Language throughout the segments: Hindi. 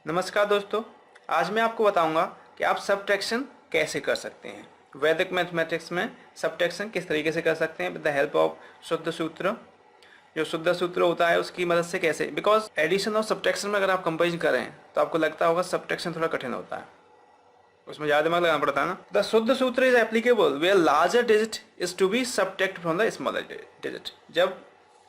नमस्कार दोस्तों, आज मैं आपको बताऊंगा कि आप सबट्रैक्शन कैसे कर सकते हैं। वैदिक मैथमेटिक्स में सबट्रैक्शन किस तरीके से कर सकते हैं विद द हेल्प ऑफ शुद्ध सूत्र। जो शुद्ध सूत्र होता है उसकी मदद से कैसे, बिकॉज एडिशन और सबट्रैक्शन में अगर आप कंपेरिजन करें तो आपको लगता होगा सबट्रैक्शन थोड़ा कठिन होता है, उसमें ज़्यादा दिमाग लगाना पड़ता है ना। द शुद्ध सूत्र is applicable where larger digit is to be subtract from the smaller digit. जब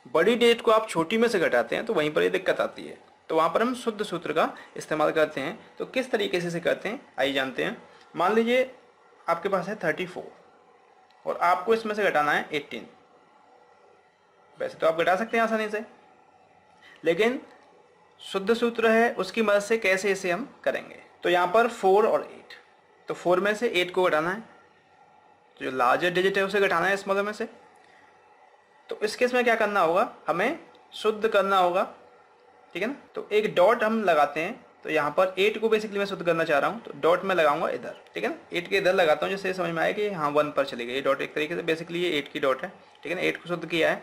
बड़ी डिजिट को आप छोटी में से घटाते हैं तो वहीं पर ये दिक्कत आती है, तो वहाँ पर हम शुद्ध सूत्र का इस्तेमाल करते हैं। तो किस तरीके से करते हैं आइए जानते हैं। मान लीजिए आपके पास है 34 और आपको इसमें से घटाना है 18। वैसे तो आप घटा सकते हैं आसानी से, लेकिन शुद्ध सूत्र है उसकी मदद से कैसे इसे हम करेंगे। तो यहाँ पर 4 और 8, तो 4 में से 8 को घटाना है, तो जो लार्जर डिजिट है उसे घटाना है स्मॉलर में से। तो इस केस में क्या करना होगा, हमें शुद्ध करना होगा, ठीक है ना। तो एक डॉट हम लगाते हैं, तो यहाँ पर 8 को बेसिकली मैं शुद्ध करना चाह रहा हूँ, तो डॉट में लगाऊंगा इधर, ठीक है ना। 8 के इधर लगाता हूँ जिससे समझ में आए कि हाँ 1 पर चली गई। ये डॉट एक तरीके से बेसिकली ये 8 की डॉट है, ठीक है ना। 8 को शुद्ध किया है,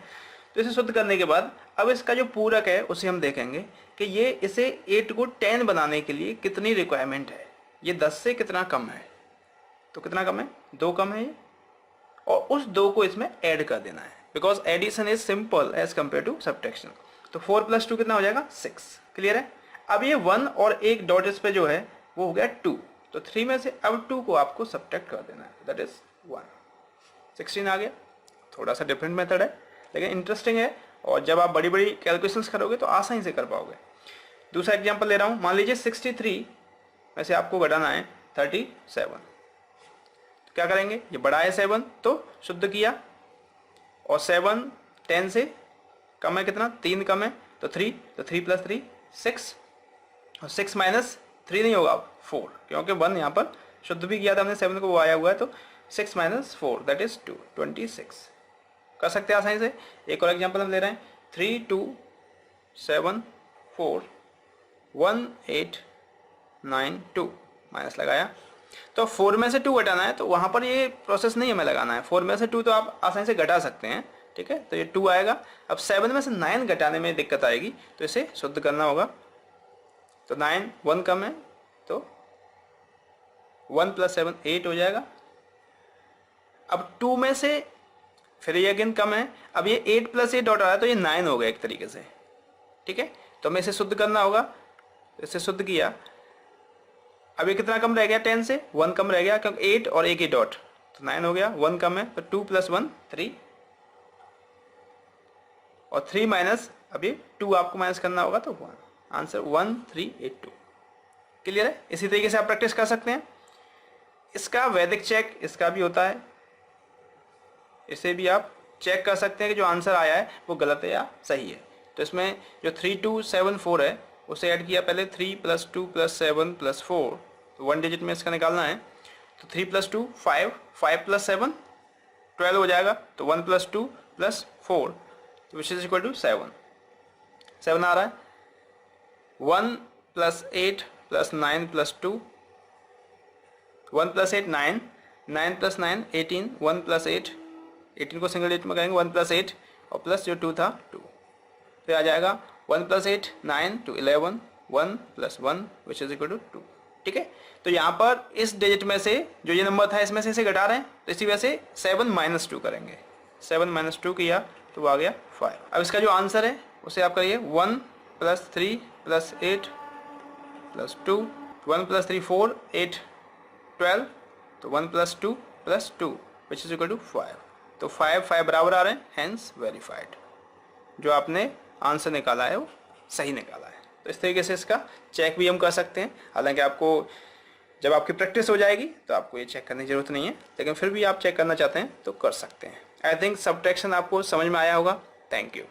तो इसे शुद्ध करने के बाद अब इसका जो पूरक है उसे हम देखेंगे कि ये इसे 8 को 10 बनाने के लिए कितनी रिक्वायरमेंट है। ये 10 से कितना कम है, तो कितना कम है, 2 कम है ये, और उस 2 को इसमें ऐड कर देना है, because addition is simple as compare to subtraction. तो 4 + 2 कितना हो जाएगा, 6। क्लियर है। अब ये 1 और एक डॉट इस पे जो है वो हो गया 2, तो 3 में से अब 2 को आपको सबट्रैक्ट कर देना है, दैट इज 1। 16 आ गया। थोड़ा सा डिफरेंट मेथड है लेकिन इंटरेस्टिंग है, और जब आप बड़ी बड़ी कैलकुलेशंस करोगे तो आसानी से कर पाओगे। दूसरा एग्जांपल ले रहा हूँ, मान लीजिए 63 में से आपको घटाना है 37। तो क्या करेंगे, ये बड़ा है 7 तो शुद्ध किया, और 7 10 से कम है, कितना 3 कम है, तो 3, तो 3 + 3 6, और 6 - 3 नहीं होगा 4, क्योंकि 1 यहाँ पर शुद्ध भी किया था हमने, 7 को वो आया हुआ है, तो 6 - 4 दैट इज 2, 26। कर सकते हैं आसानी से। एक और एग्जांपल हम ले रहे हैं, 3 2 7 4 1 8 9 2 माइनस लगाया, तो 4 में से 2 घटाना है, तो वहाँ पर ये प्रोसेस नहीं हमें लगाना है। 4 में से 2 तो आप आसानी से घटा सकते हैं, ठीक है, तो ये 2 आएगा। अब 7 में से 9 घटाने में दिक्कत आएगी, तो इसे शुद्ध करना होगा। तो 9 1 कम है, तो 1 + 7 8 हो जाएगा। अब 2 में से फिर ये अगेन कम है, अब ये 8 + 8 डॉट आ रहा है, तो ये 9 हो गया एक तरीके से, ठीक है। तो हमें इसे शुद्ध करना होगा, इसे शुद्ध किया। अब ये कितना कम रह गया, 10 से 1 कम रह गया, क्योंकि 8 और एक ही डॉट, तो 9 हो गया। 1 कम है, तो 2 + 1 3, और 3 माइनस, अब ये 2 आपको माइनस करना होगा, तो 1। आंसर 1382। क्लियर है। इसी तरीके से आप प्रैक्टिस कर सकते हैं। इसका वैदिक चेक इसका भी होता है, इसे भी आप चेक कर सकते हैं कि जो आंसर आया है वो गलत है या सही है। तो इसमें जो 3274 है उसे ऐड किया पहले, 3 + 2 + 7 + 4, तो 1 डिजिट में इसका निकालना है। तो 3 + 2 5, 5 + 7 12 हो जाएगा, तो 1 + 2 + 4 विच इज इक्वल टू 7। 7 आ रहा है। 1 + 8 + 9 + 2, 1 + 8 9, 9 + 9 18, 1 + 8 18 को सिंगल डिजिट में करेंगे, 1 + 8 और प्लस जो 2 था 2, तो आ जाएगा 1 + 8 9 to 11, 1 + 1 which is equal to 2, ठीक है। तो यहाँ पर इस डिजिट में से जो ये नंबर था इसमें से इसे घटा रहे हैं, तो इसी वजह से 7 - 2 करेंगे। 7 - 2 किया तो वो आ गया 5। अब इसका जो आंसर है उसे आप करिए, 1 + 3 + 8 + 2, 1 + 3 4 8 12, तो 1 + 2 + 2 विच इज इक्वल टू 5। तो 5 5 बराबर आ रहे हैं, हेंस वेरीफाइड। जो आपने आंसर निकाला है वो सही निकाला है। तो इस तरीके से इसका चेक भी हम कर सकते हैं। हालांकि आपको जब आपकी प्रैक्टिस हो जाएगी तो आपको ये चेक करने की जरूरत नहीं है, लेकिन फिर भी आप चेक करना चाहते हैं तो कर सकते हैं। आई थिंक सबट्रैक्शन आपको समझ में आया होगा। Thank you.